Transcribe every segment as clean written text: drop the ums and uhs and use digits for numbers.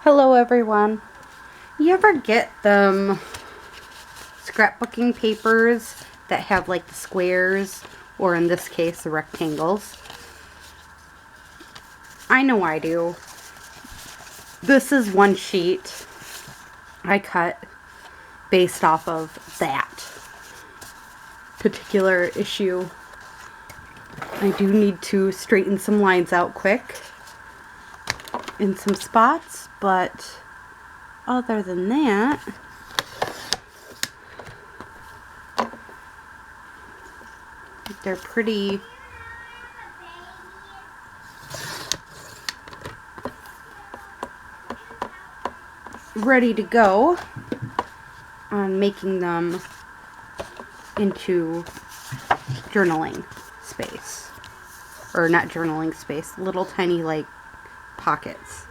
Hello everyone. You ever get them scrapbooking papers that have like the squares, or in this case the rectangles? I know I do. This is one sheet I cut based off of that particular issue. I do need to straighten some lines out quick in some spots, but other than that, they're pretty ready to go on making them into journaling space. Or not journaling space, little tiny like pockets.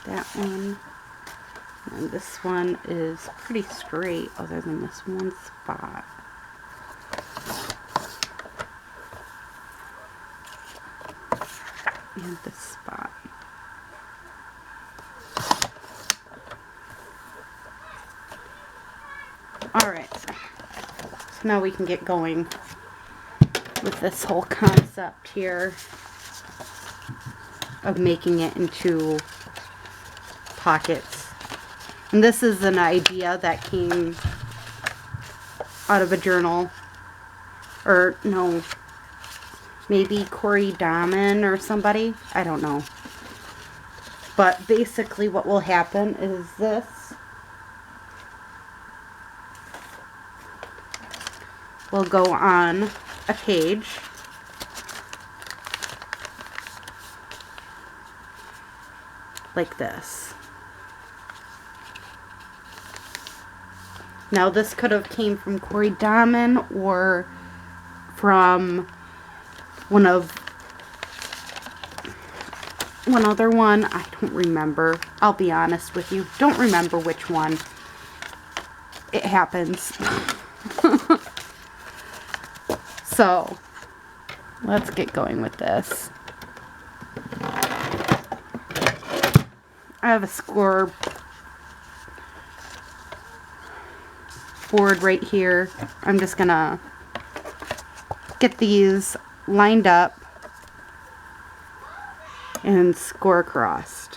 That one, and this one is pretty straight other than this one spot. And this spot. Alright, so now we can get going with this whole concept here of making it into pockets. And this is an idea that came out of a journal, or no, maybe Corey Dahman or somebody, I don't know. But basically what will happen is this will go on a page like this. Now this could have came from Corey Dahman or from one other one. I don't remember. I'll be honest with you. Don't remember which one. It happens. So, let's get going with this. I have a score board right here. I'm just gonna get these lined up and score across.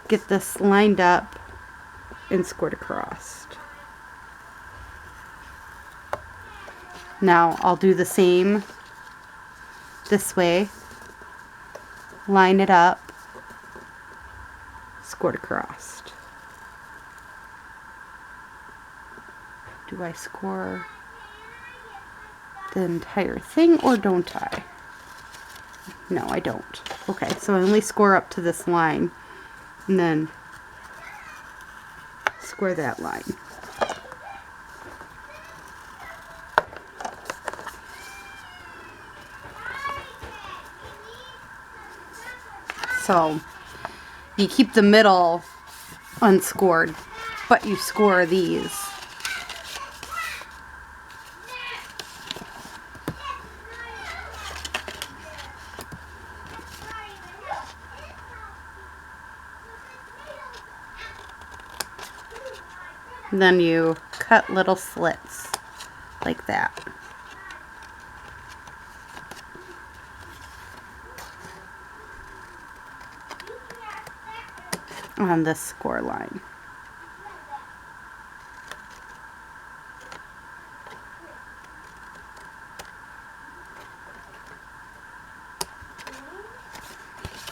Get this lined up and scored across. Now I'll do the same this way. Line it up, scored across. Do I score the entire thing or don't I? No, I don't. Okay, so I only score up to this line and then score that line. So you keep the middle unscored, but you score these. And then you cut little slits like that. On this score line.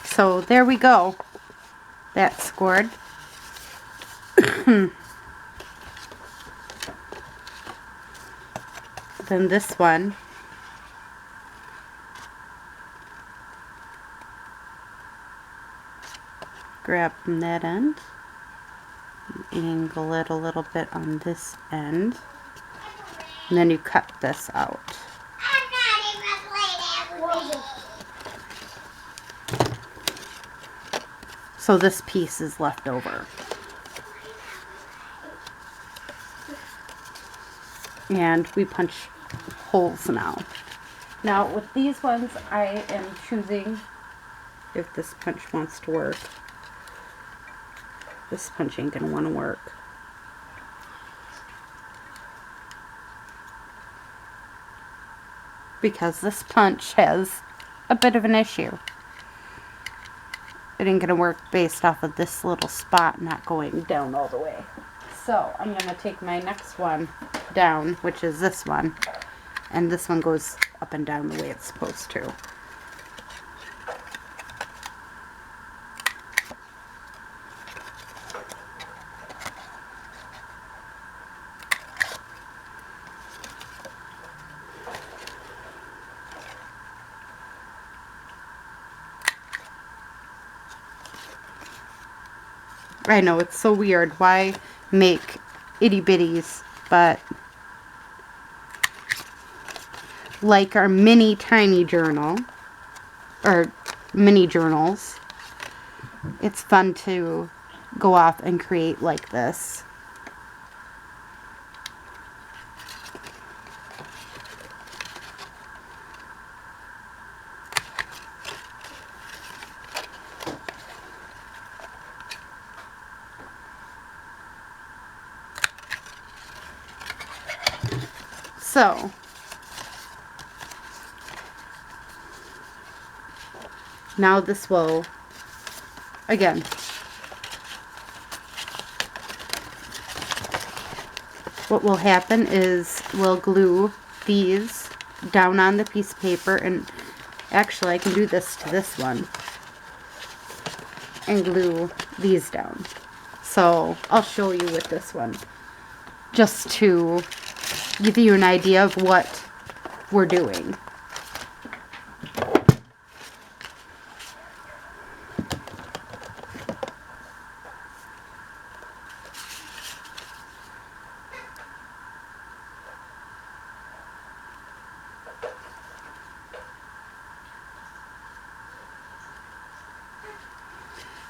So there we go. That's scored. then this one, grab from that end, angle it a little bit on this end, and then you cut this out. So this piece is left over. And we punch holes now. Now with these ones, I am choosing, if this punch wants to work. This punch ain't gonna want to work. Because this punch has a bit of an issue. It ain't gonna work based off of this little spot not going down all the way. So I'm gonna take my next one down, which is this one, and this one goes up and down the way it's supposed to. I know, it's so weird. Why make itty bitties? But like our mini tiny journal, or mini journals, it's fun to go off and create like this. So, now this will, again, what will happen is we'll glue these down on the piece of paper, and actually I can do this to this one and glue these down. So I'll show you with this one, just to give you an idea of what we're doing.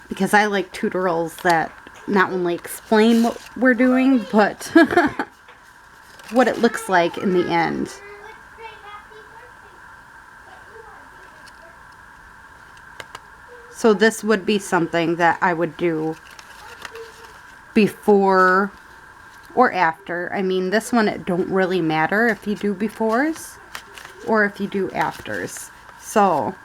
Because I like tutorials that not only explain what we're doing, but what it looks like in the end. So this would be something that I would do before or after. I mean, this one, it don't really matter if you do befores or if you do afters. So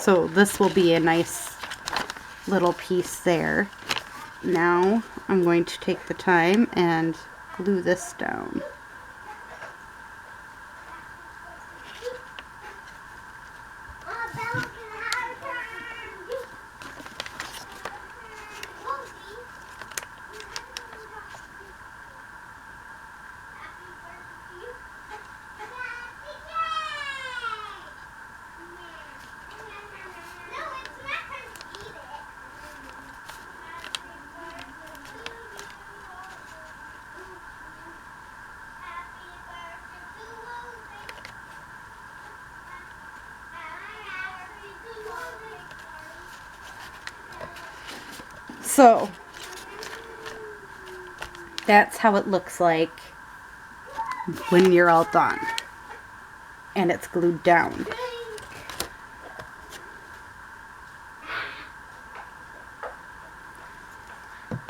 So this will be a nice little piece there. Now I'm going to take the time and glue this down. So that's how it looks like when you're all done and it's glued down.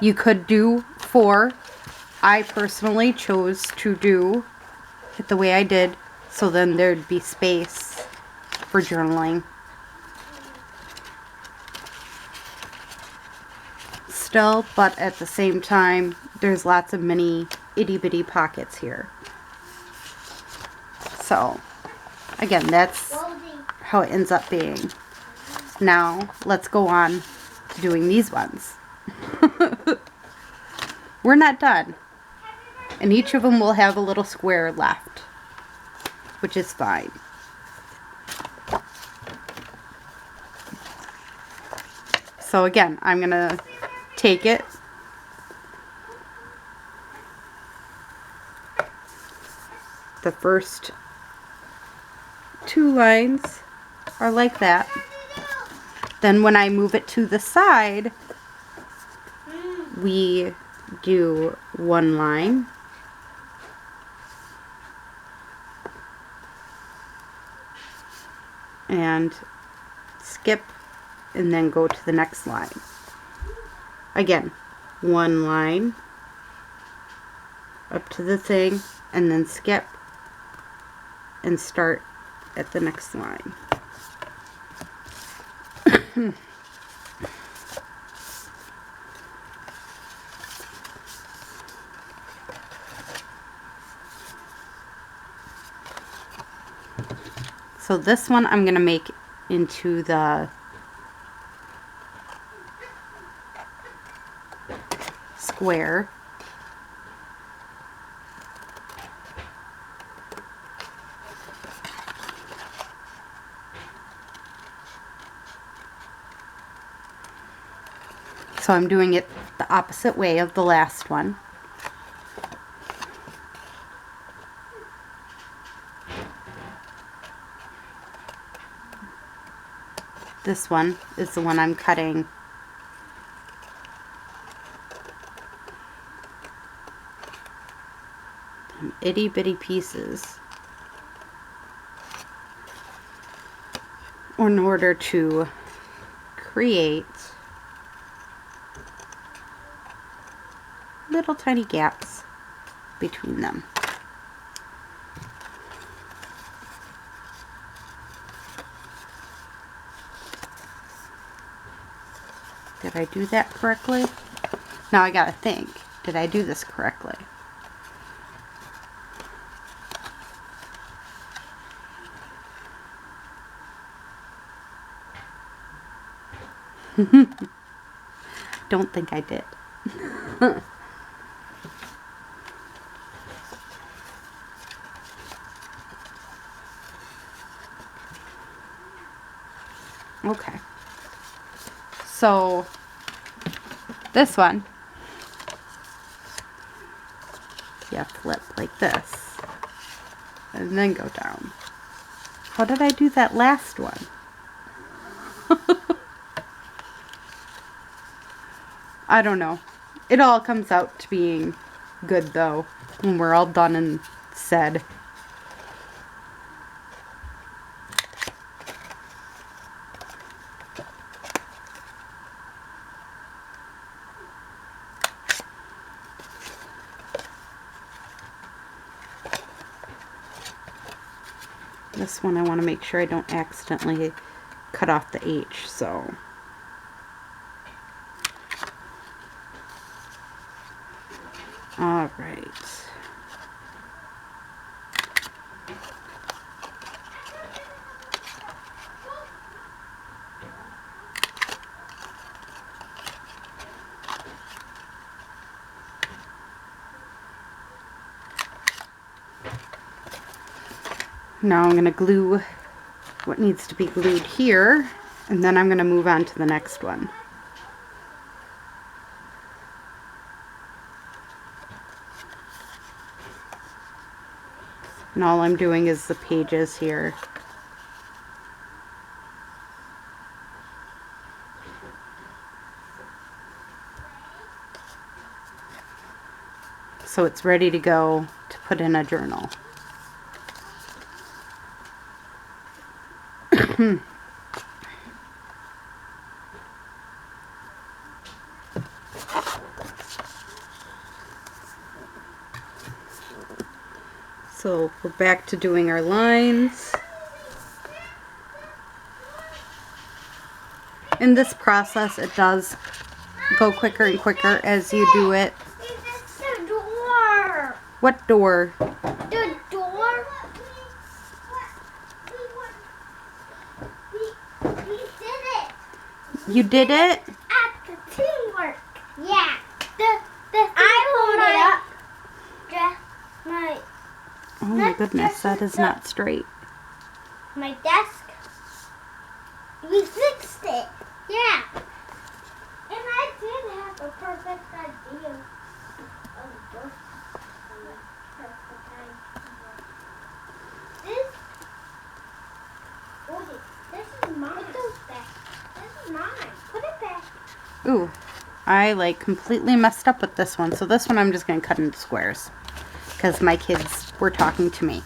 You could do 4. I personally chose to do it the way I did, so then there'd be space for journaling still, but at the same time, there's lots of mini itty bitty pockets here. So, again, that's how it ends up being. Now, let's go on to doing these ones. We're not done. And each of them will have a little square left, which is fine. So again, I'm going to take it, the first 2 lines are like that. Then when I move it to the side, we do 1 line, and skip, and then go to the next line. Again, 1 line up to the thing, and then skip and start at the next line. So this one I'm going to make into the square. So I'm doing it the opposite way of the last one. This one is the one I'm cutting itty bitty pieces in order to create little tiny gaps between them. Did I do that correctly? Now I gotta think, did I do this correctly? Don't think I did. Okay. So this one, yeah, flip like this and then go down. How did I do that last one? I don't know. It all comes out to being good though when we're all done and said. This one I want to make sure I don't accidentally cut off the H, so all right. Now I'm going to glue what needs to be glued here, and then I'm going to move on to the next one. And all I'm doing is the pages here. So it's ready to go to put in a journal. So we're back to doing our lines. In this process, it does go quicker and quicker as you do it. It's the door. What door? The door. We did it. You did it? At the teamwork. Yeah. I hold it up. Oh my goodness, that is not straight. My desk. We fixed it. Yeah. And I did have a perfect idea of work. Perfect idea. This is mine. Put those back. This is mine. Put it back. Ooh, I like completely messed up with this one. So this one I'm just going to cut into squares because my kids were talking to me.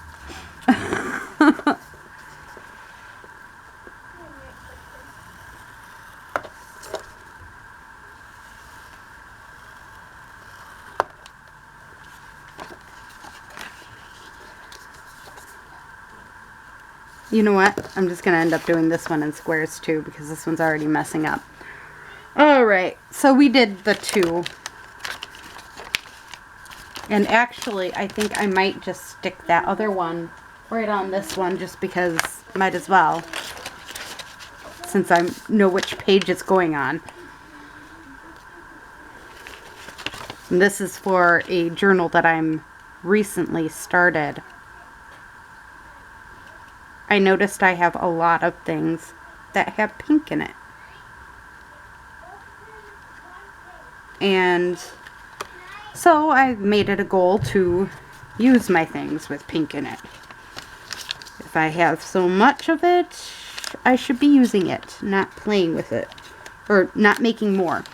You know what? I'm just going to end up doing this one in squares too because this one's already messing up. Alright, so we did the two. And actually, I think I might just stick that other one right on this one just because might as well. Since I know which page it's going on. And this is for a journal that I'm recently started. I noticed I have a lot of things that have pink in it. And so I've made it a goal to use my things with pink in it. If I have so much of it, I should be using it, not playing with it. Or not making more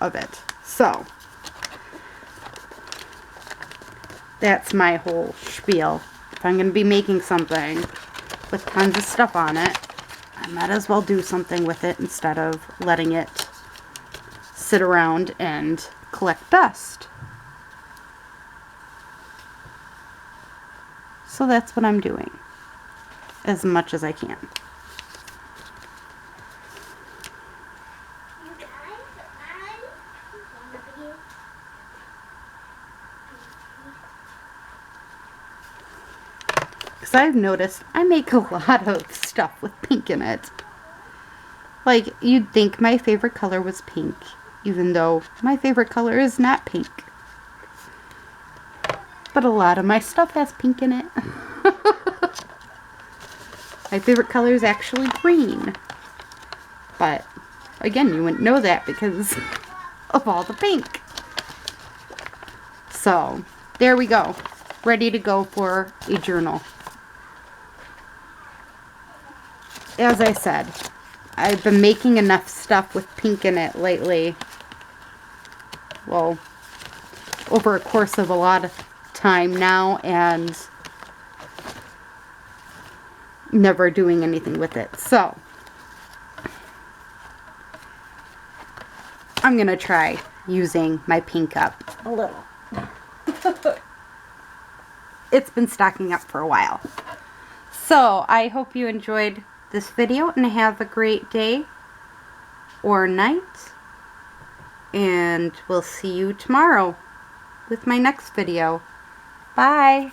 of it. So, that's my whole spiel. If I'm going to be making something with tons of stuff on it, I might as well do something with it instead of letting it sit around and collect dust. So that's what I'm doing, as much as I can. Because I've noticed I make a lot of stuff with pink in it. Like, you'd think my favorite color was pink, even though my favorite color is not pink. But a lot of my stuff has pink in it. My favorite color is actually green. But, again, you wouldn't know that because of all the pink. So, there we go. Ready to go for a journal. As I said, I've been making enough stuff with pink in it lately. Well, over a course of a lot of time now, and never doing anything with it. So, I'm going to try using my pink up a little. It's been stocking up for a while. So, I hope you enjoyed this video and have a great day or night. And we'll see you tomorrow with my next video. Bye.